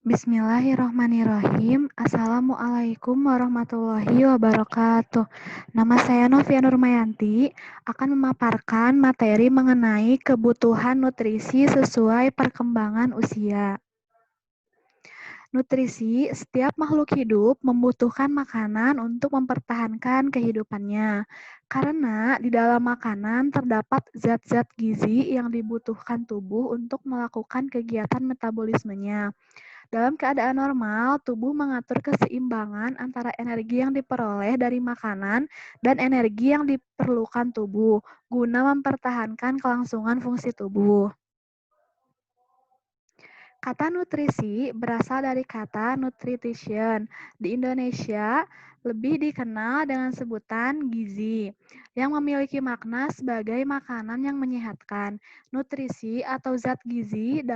Bismillahirrahmanirrahim. Assalamualaikum warahmatullahi wabarakatuh. Nama saya Novia Nurmayanti, akan memaparkan materi mengenai kebutuhan nutrisi sesuai perkembangan usia. Nutrisi, setiap makhluk hidup membutuhkan makanan untuk mempertahankan kehidupannya. Karena di dalam makanan terdapat zat-zat gizi yang dibutuhkan tubuh untuk melakukan kegiatan metabolismenya. Dalam keadaan normal, tubuh mengatur keseimbangan antara energi yang diperoleh dari makanan dan energi yang diperlukan tubuh guna mempertahankan kelangsungan fungsi tubuh. Kata nutrisi berasal dari kata nutrition. Di Indonesia, lebih dikenal dengan sebutan gizi, yang memiliki makna sebagai makanan yang menyehatkan. Nutrisi atau zat gizi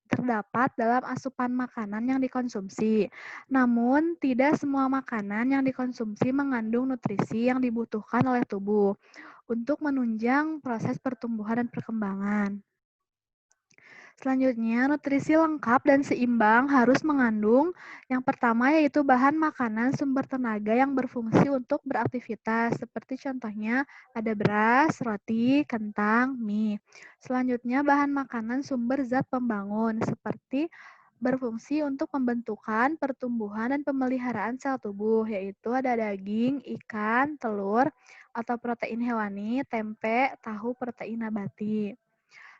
terdapat dalam asupan makanan yang dikonsumsi. Namun, tidak semua makanan yang dikonsumsi mengandung nutrisi yang dibutuhkan oleh tubuh untuk menunjang proses pertumbuhan dan perkembangan. Selanjutnya, nutrisi lengkap dan seimbang harus mengandung yang pertama yaitu bahan makanan sumber tenaga yang berfungsi untuk beraktivitas, seperti contohnya ada beras, roti, kentang, mie. Selanjutnya, bahan makanan sumber zat pembangun, seperti berfungsi untuk pembentukan, pertumbuhan, dan pemeliharaan sel tubuh, yaitu ada daging, ikan, telur, atau protein hewani, tempe, tahu, protein nabati.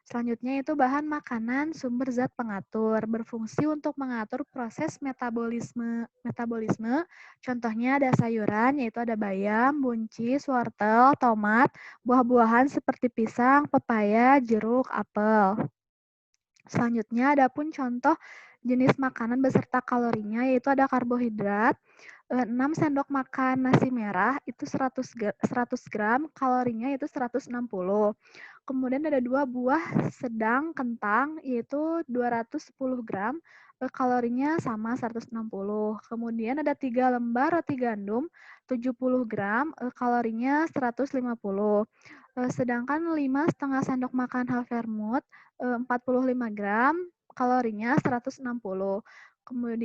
Selanjutnya itu bahan makanan sumber zat pengatur, berfungsi untuk mengatur proses metabolisme. Contohnya ada sayuran, yaitu ada bayam, buncis, wortel, tomat, buah-buahan seperti pisang, pepaya, jeruk, apel. Selanjutnya ada pun contoh jenis makanan beserta kalorinya, yaitu ada karbohidrat, 6 sendok makan nasi merah itu 100 gram, kalorinya itu 160. Kemudian ada 2 buah sedang kentang, yaitu 210 gram, kalorinya sama 160. Kemudian ada 3 lembar roti gandum, 70 gram, kalorinya 150. Sedangkan 5 setengah sendok makan half vermouth, 45 gram, kalorinya 160.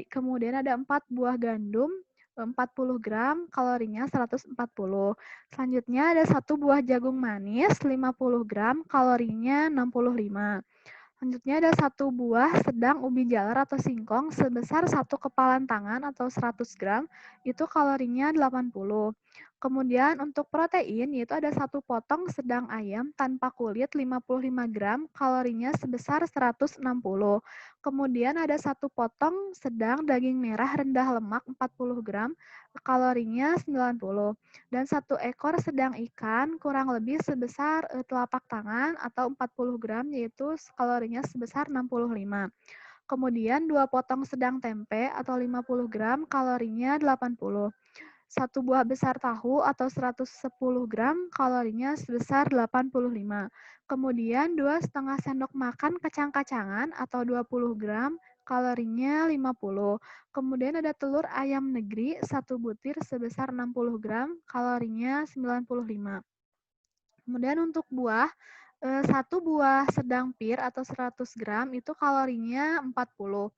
Kemudian ada 4 buah gandum, 40 gram, kalorinya 140. Selanjutnya ada 1 buah jagung manis, 50 gram, kalorinya 65. Selanjutnya ada 1 buah sedang ubi jalar atau singkong sebesar 1 kepalan tangan atau 100 gram, itu kalorinya 80. Kemudian untuk protein, yaitu ada 1 potong sedang ayam tanpa kulit 55 gram, kalorinya sebesar 160. Kemudian ada 1 potong sedang daging merah rendah lemak 40 gram, kalorinya 90. Dan 1 ekor sedang ikan kurang lebih sebesar telapak tangan atau 40 gram, yaitu kalorinya sebesar 65. Kemudian 2 potong sedang tempe atau 50 gram, kalorinya 80. 1 buah besar tahu atau 110 gram, kalorinya sebesar 85. Kemudian 2 setengah sendok makan kacang-kacangan atau 20 gram, kalorinya 50. Kemudian ada telur ayam negeri 1 butir sebesar 60 gram, kalorinya 95. Kemudian untuk buah, 1 buah sedang pir atau 100 gram itu kalorinya 40.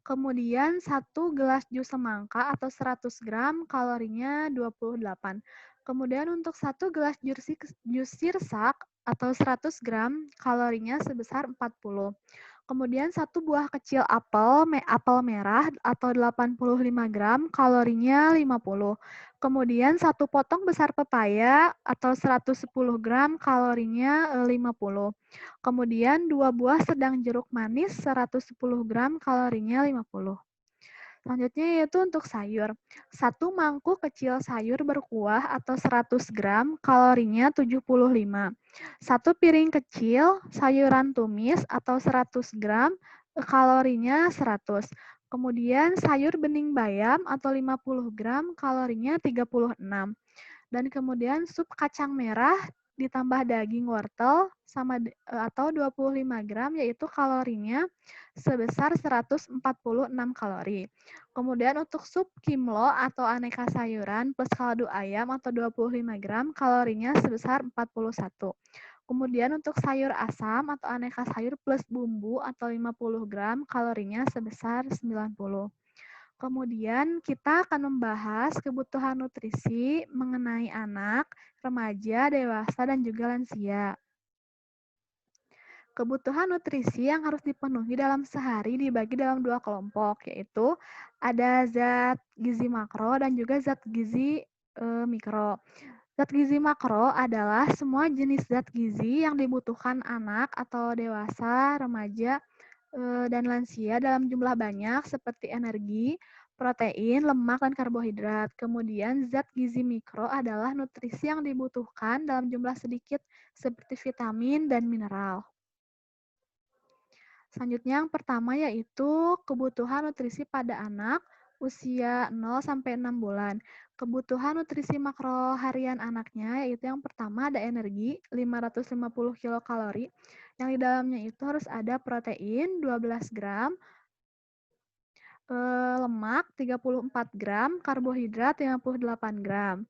Kemudian 1 gelas jus semangka atau 100 gram, kalorinya 28. Kemudian untuk 1 gelas jus sirsak atau 100 gram, kalorinya sebesar 40. Kemudian 1 buah kecil apel merah atau 85 gram, kalorinya 50. Kemudian 1 potong besar pepaya atau 110 gram, kalorinya 50. Kemudian 2 buah sedang jeruk manis 110 gram, kalorinya 50. Selanjutnya yaitu untuk sayur. 1 mangkuk kecil sayur berkuah atau 100 gram, kalorinya 75. 1 piring kecil sayuran tumis atau 100 gram, kalorinya 100. Kemudian sayur bening bayam atau 50 gram, kalorinya 36. Dan kemudian sup kacang merah ditambah daging wortel atau 25 gram, yaitu kalorinya sebesar 146 kalori. Kemudian untuk sup kimlo atau aneka sayuran plus kaldu ayam atau 25 gram, kalorinya sebesar 41. Kemudian untuk sayur asam atau aneka sayur plus bumbu atau 50 gram, kalorinya sebesar 90. Kemudian kita akan membahas kebutuhan nutrisi mengenai anak, remaja, dewasa, dan juga lansia. Kebutuhan nutrisi yang harus dipenuhi dalam sehari dibagi dalam 2 kelompok, yaitu ada zat gizi makro dan juga zat gizi mikro. Zat gizi makro adalah semua jenis zat gizi yang dibutuhkan anak atau dewasa, remaja, dan lansia dalam jumlah banyak seperti energi, protein, lemak, dan karbohidrat. Kemudian zat gizi mikro adalah nutrisi yang dibutuhkan dalam jumlah sedikit seperti vitamin dan mineral. Selanjutnya yang pertama yaitu kebutuhan nutrisi pada anak usia 0 sampai 6 bulan. Kebutuhan nutrisi makro harian anaknya yaitu yang pertama ada energi 550 kilokalori. Yang di dalamnya itu harus ada protein 12 gram, lemak 34 gram, karbohidrat 58 gram.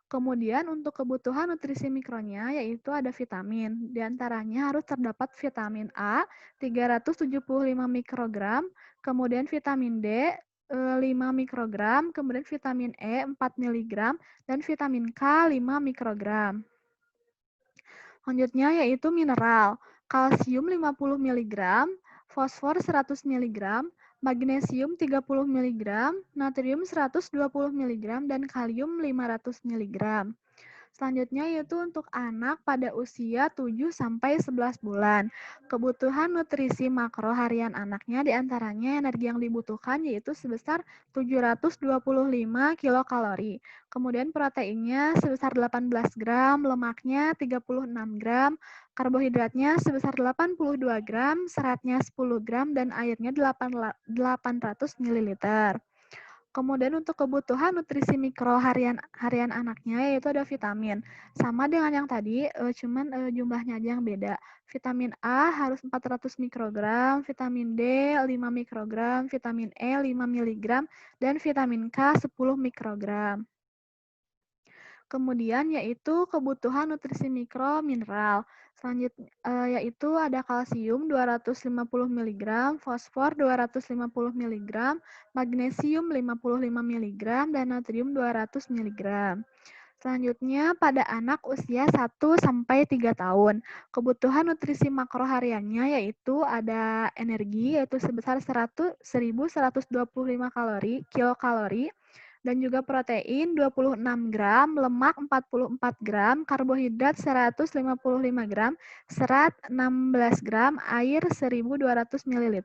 Kemudian untuk kebutuhan nutrisi mikronya yaitu ada vitamin. Di antaranya harus terdapat vitamin A 375 mikrogram, kemudian vitamin D 5 mikrogram, kemudian vitamin E 4 miligram, dan vitamin K 5 mikrogram. Selanjutnya yaitu mineral. Kalsium 50 miligram, fosfor 100 miligram, magnesium 30 miligram, natrium 120 miligram, dan kalium 500 miligram. Selanjutnya yaitu untuk anak pada usia 7 sampai 11 bulan. Kebutuhan nutrisi makro harian anaknya diantaranya energi yang dibutuhkan yaitu sebesar 725 kilokalori. Kemudian proteinnya sebesar 18 gram, lemaknya 36 gram, karbohidratnya sebesar 82 gram, seratnya 10 gram, dan airnya 800 ml. Kemudian untuk kebutuhan nutrisi mikro harian anaknya yaitu ada vitamin. Sama dengan yang tadi, cuman jumlahnya aja yang beda. Vitamin A harus 400 mikrogram, vitamin D 5 mikrogram, vitamin E 5 miligram, dan vitamin K 10 mikrogram. Kemudian yaitu kebutuhan nutrisi mikro mineral. Selanjutnya yaitu ada kalsium 250 mg, fosfor 250 mg, magnesium 55 mg, dan natrium 200 mg. Selanjutnya pada anak usia 1 sampai 3 tahun. Kebutuhan nutrisi makro hariannya yaitu ada energi yaitu sebesar 1125 kilokalori, dan juga protein 26 gram, lemak 44 gram, karbohidrat 155 gram, serat 16 gram, air 1200 ml.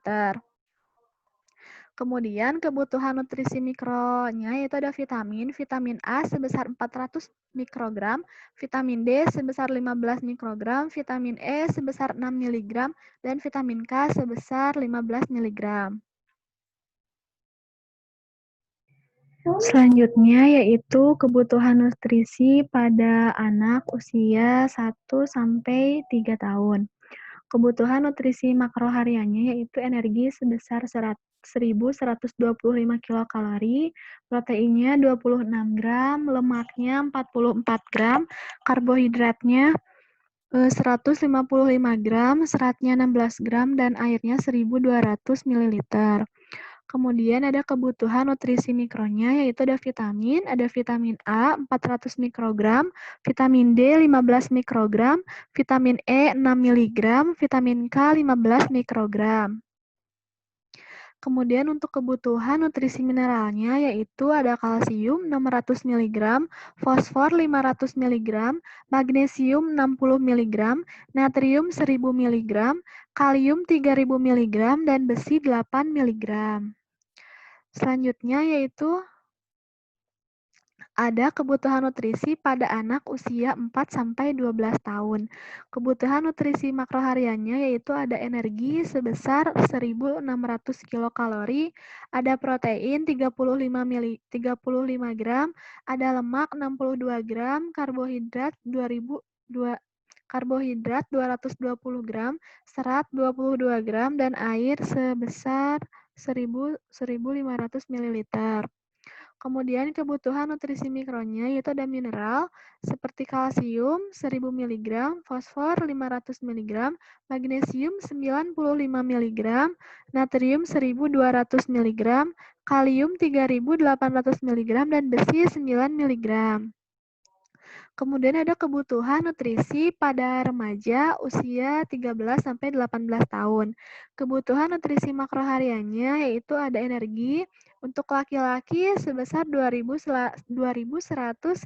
Kemudian kebutuhan nutrisi mikronya yaitu ada vitamin A sebesar 400 mikrogram, vitamin D sebesar 15 mikrogram, vitamin E sebesar 6 mg, dan vitamin K sebesar 15 mg. Selanjutnya yaitu kebutuhan nutrisi pada anak usia 1 sampai 3 tahun. Kebutuhan nutrisi makro hariannya yaitu energi sebesar 1125 kilokalori, proteinnya 26 gram, lemaknya 44 gram, karbohidratnya 155 gram, seratnya 16 gram, dan airnya 1200 ml. Kemudian ada kebutuhan nutrisi mikronya, yaitu ada vitamin A 400 mikrogram, vitamin D 15 mikrogram, vitamin E 6 miligram, vitamin K 15 mikrogram. Kemudian untuk kebutuhan nutrisi mineralnya, yaitu ada kalsium 600 mg, fosfor 500 mg, magnesium 60 mg, natrium 1000 mg, kalium 3000 mg, dan besi 8 mg. Selanjutnya yaitu ada kebutuhan nutrisi pada anak usia 4 sampai 12 tahun. Kebutuhan nutrisi makro hariannya yaitu ada energi sebesar 1600 kilokalori, ada protein 35 gram, ada lemak 62 gram, karbohidrat 220 gram, serat 22 gram, dan air sebesar 1500 ml. Kemudian kebutuhan nutrisi mikronya yaitu ada mineral seperti kalsium 1000 mg, fosfor 500 mg, magnesium 95 mg, natrium 1200 mg, kalium 3800 mg, dan besi 9 mg. Kemudian ada kebutuhan nutrisi pada remaja usia 13 sampai 18 tahun. Kebutuhan nutrisi makro hariannya yaitu ada energi untuk laki-laki sebesar 2100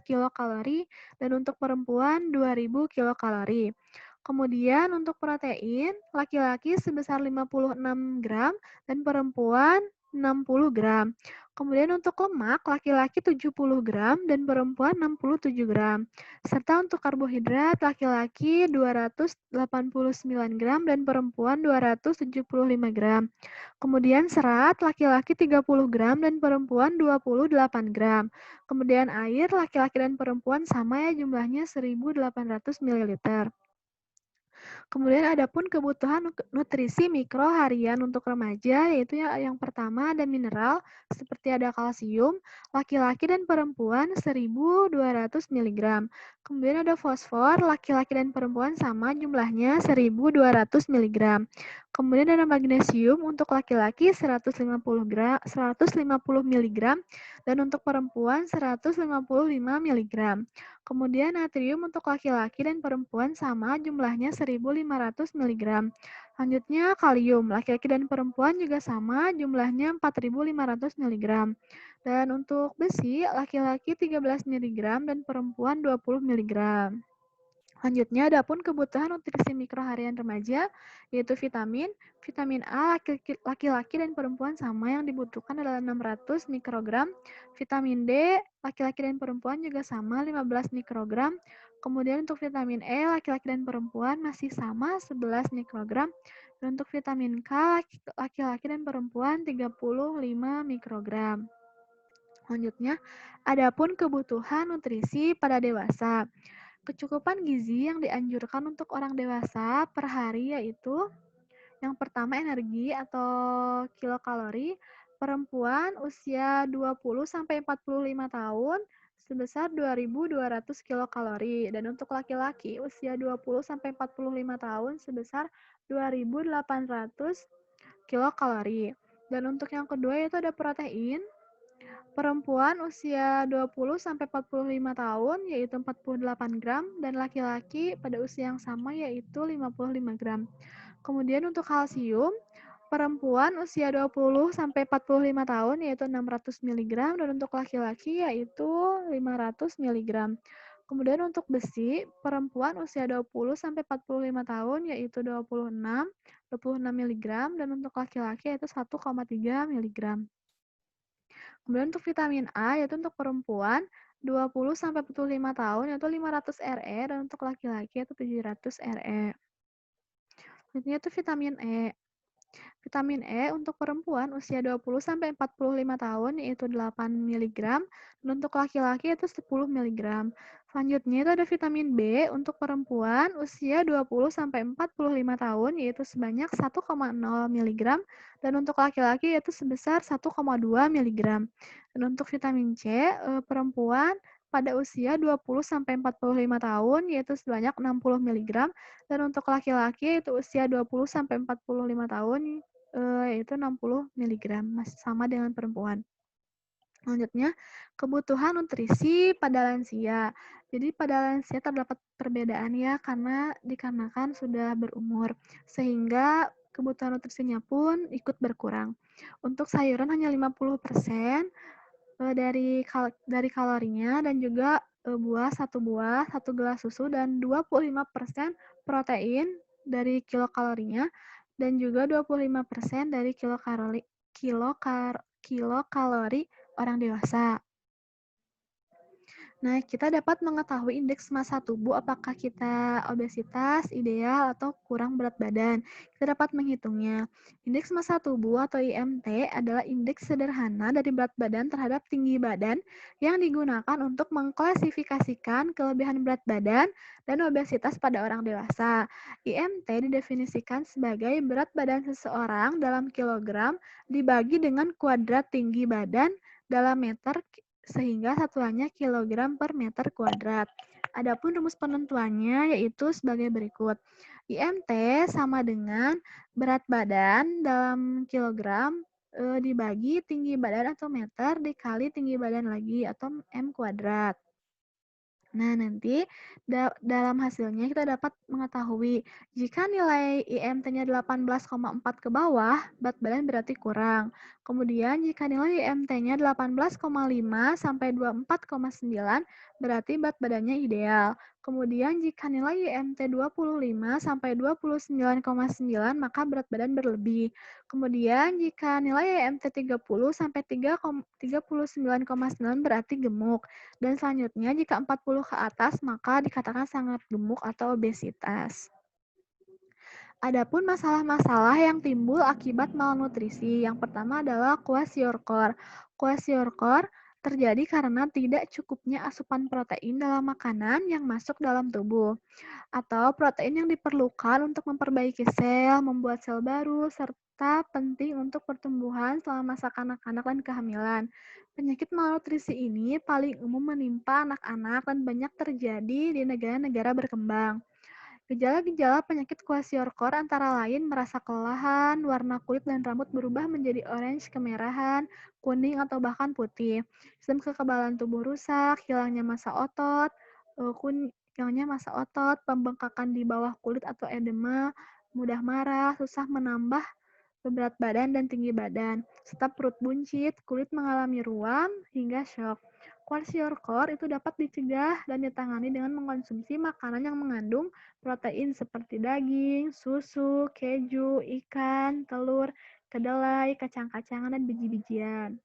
kilokalori dan untuk perempuan 2000 kilokalori. Kemudian untuk protein, laki-laki sebesar 56 gram dan perempuan 60 gram. Kemudian untuk lemak, laki-laki 70 gram dan perempuan 67 gram. Serta untuk karbohidrat, laki-laki 289 gram dan perempuan 275 gram. Kemudian serat, laki-laki 30 gram dan perempuan 28 gram. Kemudian air, laki-laki dan perempuan sama ya jumlahnya 1800 ml. Kemudian ada pun kebutuhan nutrisi mikro harian untuk remaja, yaitu yang pertama ada mineral seperti ada kalsium, laki-laki dan perempuan 1200 mg. Kemudian ada fosfor, laki-laki dan perempuan sama jumlahnya 1200 mg. Kemudian ada magnesium untuk laki-laki 150 mg dan untuk perempuan 155 mg. Kemudian natrium untuk laki-laki dan perempuan sama jumlahnya 1500 mg. Selanjutnya kalium, laki-laki dan perempuan juga sama jumlahnya 4500 mg. Dan untuk besi, laki-laki 13 mg dan perempuan 20 mg. Selanjutnya, ada pun kebutuhan nutrisi mikro harian remaja, yaitu vitamin. Vitamin A laki-laki dan perempuan sama yang dibutuhkan adalah 600 mikrogram. Vitamin D, laki-laki dan perempuan juga sama 15 mikrogram. Kemudian untuk vitamin E, laki-laki dan perempuan masih sama 11 mikrogram. Dan untuk vitamin K, laki-laki dan perempuan 35 mikrogram. Selanjutnya, ada pun kebutuhan nutrisi pada dewasa. Kecukupan gizi yang dianjurkan untuk orang dewasa per hari yaitu yang pertama energi atau kilokalori. Perempuan usia 20 sampai 45 tahun sebesar 2.200 kilokalori dan untuk laki-laki usia 20 sampai 45 tahun sebesar 2.800 kilokalori. Dan untuk yang kedua yaitu ada protein. Perempuan usia 20 sampai 45 tahun yaitu 48 gram dan laki-laki pada usia yang sama yaitu 55 gram. Kemudian untuk kalsium, perempuan usia 20 sampai 45 tahun yaitu 600 mg dan untuk laki-laki yaitu 500 mg. Kemudian untuk besi, perempuan usia 20 sampai 45 tahun yaitu 26 mg dan untuk laki-laki yaitu 1,3 mg. Kemudian untuk vitamin A yaitu untuk perempuan 20 sampai 45 tahun yaitu 500 RE dan untuk laki-laki yaitu 700 RE. Selanjutnya itu vitamin E. Vitamin E untuk perempuan usia 20 sampai 45 tahun yaitu 8 mg dan untuk laki-laki yaitu 10 mg. Selanjutnya itu ada vitamin B untuk perempuan usia 20 sampai 45 tahun yaitu sebanyak 1,0 mg dan untuk laki-laki yaitu sebesar 1,2 mg. Dan untuk vitamin C perempuan pada usia 20 sampai 45 tahun yaitu sebanyak 60 mg dan untuk laki-laki yaitu usia 20 sampai 45 tahun yaitu 60 mg, masih sama dengan perempuan. Selanjutnya, kebutuhan nutrisi pada lansia. Jadi pada lansia terdapat perbedaan ya karena dikarenakan sudah berumur sehingga kebutuhan nutrisinya pun ikut berkurang. Untuk sayuran hanya 50% dari kalorinya dan juga buah, satu gelas susu dan 25% protein dari kilokalorinya dan juga 25% dari kilokalori orang dewasa. Nah, kita dapat mengetahui indeks massa tubuh apakah kita obesitas, ideal, atau kurang berat badan. Kita dapat menghitungnya. Indeks massa tubuh atau IMT adalah indeks sederhana dari berat badan terhadap tinggi badan yang digunakan untuk mengklasifikasikan kelebihan berat badan dan obesitas pada orang dewasa. IMT didefinisikan sebagai berat badan seseorang dalam kilogram dibagi dengan kuadrat tinggi badan dalam meter sehingga satuannya kilogram per meter kuadrat. Adapun rumus penentuannya yaitu sebagai berikut. IMT sama dengan berat badan dalam kilogram dibagi tinggi badan atau meter dikali tinggi badan lagi atau M kuadrat. Nah, nanti dalam hasilnya kita dapat mengetahui jika nilai IMT-nya 18,4 ke bawah, berat badan berarti kurang. Kemudian jika nilai IMT-nya 18,5 sampai 24,9 berarti berat badannya ideal. Kemudian jika nilai IMT 25 sampai 29,9 maka berat badan berlebih. Kemudian jika nilai IMT 30 sampai 39,9 berarti gemuk. Dan selanjutnya, jika 40 ke atas, maka dikatakan sangat gemuk atau obesitas. Adapun masalah-masalah yang timbul akibat malnutrisi. Yang pertama adalah kwashiorkor. Kwashiorkor terjadi karena tidak cukupnya asupan protein dalam makanan yang masuk dalam tubuh, atau protein yang diperlukan untuk memperbaiki sel, membuat sel baru, serta penting untuk pertumbuhan selama masa kanak-kanak dan kehamilan. Penyakit malnutrisi ini paling umum menimpa anak-anak dan banyak terjadi di negara-negara berkembang. Gejala-gejala penyakit kwashiorkor antara lain merasa kelelahan, warna kulit dan rambut berubah menjadi orange kemerahan, kuning atau bahkan putih. Sistem kekebalan tubuh rusak, hilangnya massa otot, pembengkakan di bawah kulit atau edema, mudah marah, susah menambah berat badan dan tinggi badan, serta perut buncit, kulit mengalami ruam, hingga shock. Kwashiorkor itu dapat dicegah dan ditangani dengan mengonsumsi makanan yang mengandung protein seperti daging, susu, keju, ikan, telur, kedelai, kacang-kacangan, dan biji-bijian.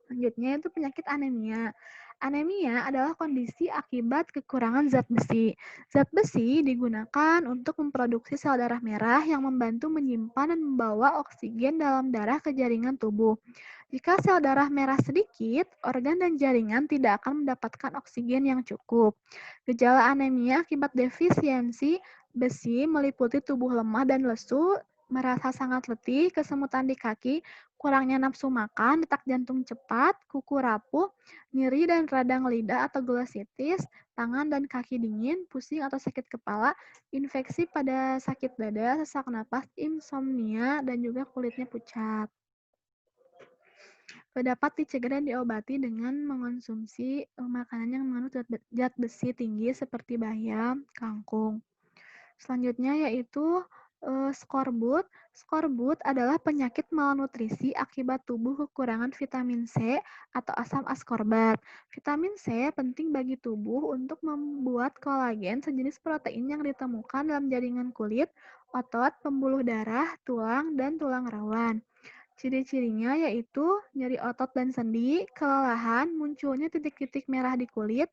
Selanjutnya itu penyakit anemia. Anemia adalah kondisi akibat kekurangan zat besi. Zat besi digunakan untuk memproduksi sel darah merah yang membantu menyimpan dan membawa oksigen dalam darah ke jaringan tubuh. Jika sel darah merah sedikit, organ dan jaringan tidak akan mendapatkan oksigen yang cukup. Gejala anemia akibat defisiensi besi meliputi tubuh lemah dan lesu, merasa sangat letih, kesemutan di kaki, kurangnya nafsu makan, detak jantung cepat, kuku rapuh, nyeri dan radang lidah atau glositis, tangan dan kaki dingin, pusing atau sakit kepala, infeksi pada sakit dada, sesak napas, insomnia, dan juga kulitnya pucat. Dapat dicegah dan diobati dengan mengonsumsi makanan yang mengandung zat besi tinggi seperti bayam, kangkung. Selanjutnya yaitu skorbut. Skorbut adalah penyakit malnutrisi akibat tubuh kekurangan vitamin C atau asam askorbat. Vitamin C penting bagi tubuh untuk membuat kolagen, sejenis protein yang ditemukan dalam jaringan kulit, otot, pembuluh darah, tulang, dan tulang rawan. Ciri-cirinya yaitu nyeri otot dan sendi, kelelahan, munculnya titik-titik merah di kulit,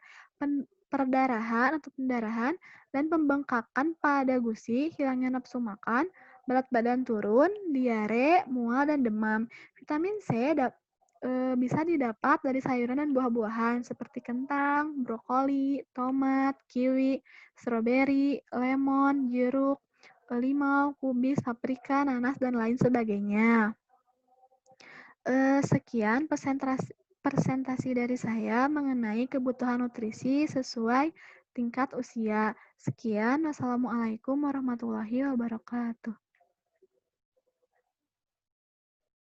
perdarahan atau pendarahan, dan pembengkakan pada gusi, hilangnya nafsu makan, berat badan turun, diare, mual, dan demam. Vitamin C bisa didapat dari sayuran dan buah-buahan seperti kentang, brokoli, tomat, kiwi, stroberi, lemon, jeruk, limau, kubis, paprika, nanas, dan lain sebagainya. Sekian presentasi dari saya mengenai kebutuhan nutrisi sesuai tingkat usia. Sekian, wassalamualaikum warahmatullahi wabarakatuh.